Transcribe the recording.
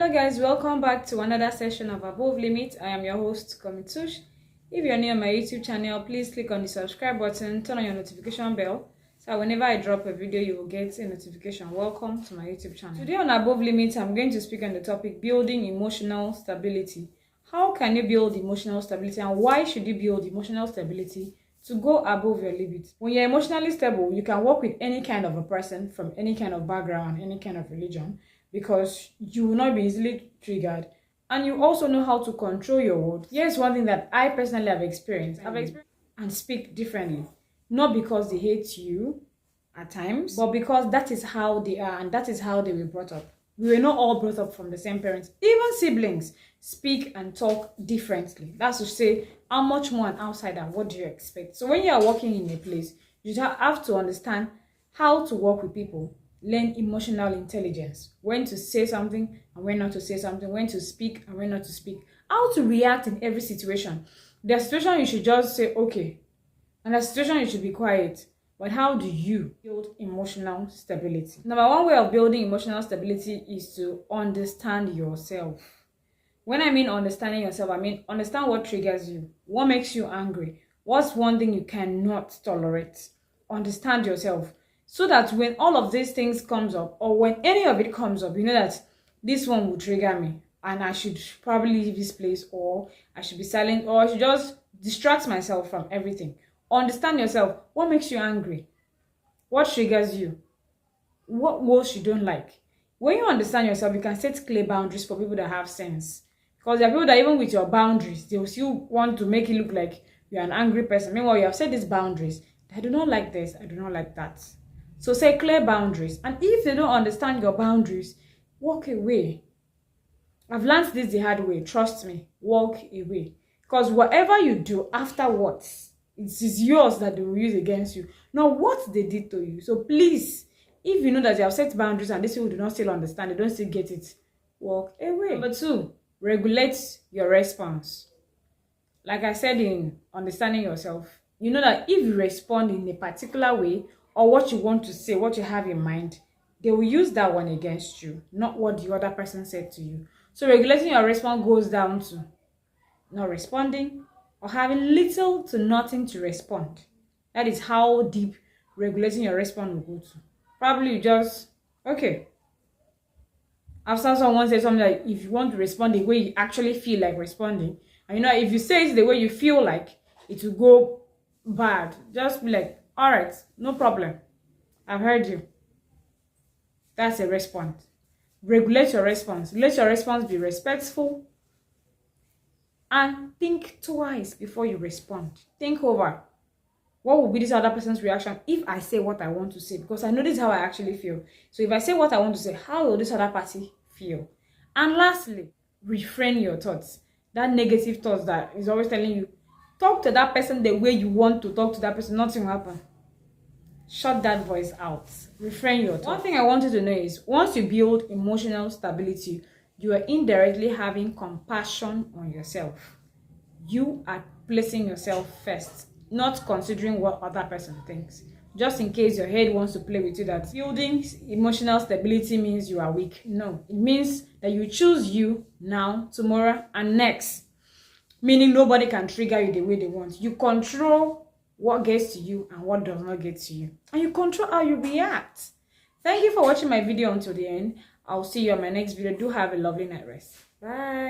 Hello guys, welcome back to another session of Above Limit. I am your host, Komitush. If you're new on my YouTube channel, please click on the subscribe button, turn on your notification bell, so whenever I drop a video, you will get a notification. Welcome to my YouTube channel. Today on Above Limit, I'm going to speak on the topic building emotional stability. How can you build emotional stability, and why should you build emotional stability to go above your limit? When you're emotionally stable, you can work with any kind of a person from any kind of background, any kind of religion, because you will not be easily triggered, and you also know how to control your words. Here's one thing that I personally have experienced. And speak differently, not because they hate you at times, but because that is how they are and that is how they were brought up. We were not all brought up from the same parents. Even siblings speak and talk differently. That's to say, how much more an outsider, what do you expect? So when you are working in a place, you have to understand how to work with people. Learn emotional intelligence, when to say something and when not to say something, when to speak and when not to speak, how to react in every situation. The situation you should just say okay, and the situation you should be quiet. But how do you build emotional stability? Number one way of building emotional stability is to understand yourself. When I mean understanding yourself, I mean understand what triggers you, what makes you angry, what's one thing you cannot tolerate. Understand yourself, so that when all of these things comes up, or when any of it comes up, you know that this one will trigger me and I should probably leave this place, or I should be silent, or I should just distract myself from everything. Understand yourself. What makes you angry? What triggers you? What words you don't like? When you understand yourself, you can set clear boundaries for people that have sense. Because there are people that even with your boundaries, they will still want to make it look like you're an angry person. Meanwhile, you have set these boundaries. I do not like this, I do not like that. So set clear boundaries. And if they don't understand your boundaries, walk away. I've learned this the hard way. Trust me. Walk away. Because whatever you do afterwards, it is yours that they will use against you. Not what they did to you. So please, if you know that you have set boundaries and these people do not still understand, they don't still get it, walk away. Number two, regulate your response. Like I said in understanding yourself, you know that if you respond in a particular way, or what you want to say, what you have in mind, they will use that one against you, not what the other person said to you. So regulating your response goes down to not responding or having little to nothing to respond. That is how deep regulating your response will go to. Probably you just, okay. After someone says something like, if you want to respond the way you actually feel like responding, and you know, if you say it the way you feel like, it will go bad. Just be like, all right, no problem. I've heard you. That's a response. Regulate your response. Let your response be respectful. And think twice before you respond. Think over, what will be this other person's reaction if I say what I want to say? Because I know this is how I actually feel. So if I say what I want to say, how will this other party feel? And lastly, refrain your thoughts. That negative thoughts that is always telling you, talk to that person the way you want to talk to that person. Nothing will happen. Shut that voice out. Refrain your thoughts. One thing I want you to know is, once you build emotional stability, you are indirectly having compassion on yourself. You are placing yourself first, not considering what other person thinks. Just in case your head wants to play with you that building emotional stability means you are weak. No, it means that you choose you now, tomorrow, and next. Meaning nobody can trigger you the way they want. You control what gets to you and what does not get to you, and you control how you react. Thank you for watching my video until the end. I'll see you on my next video. Do have a lovely night rest. Bye.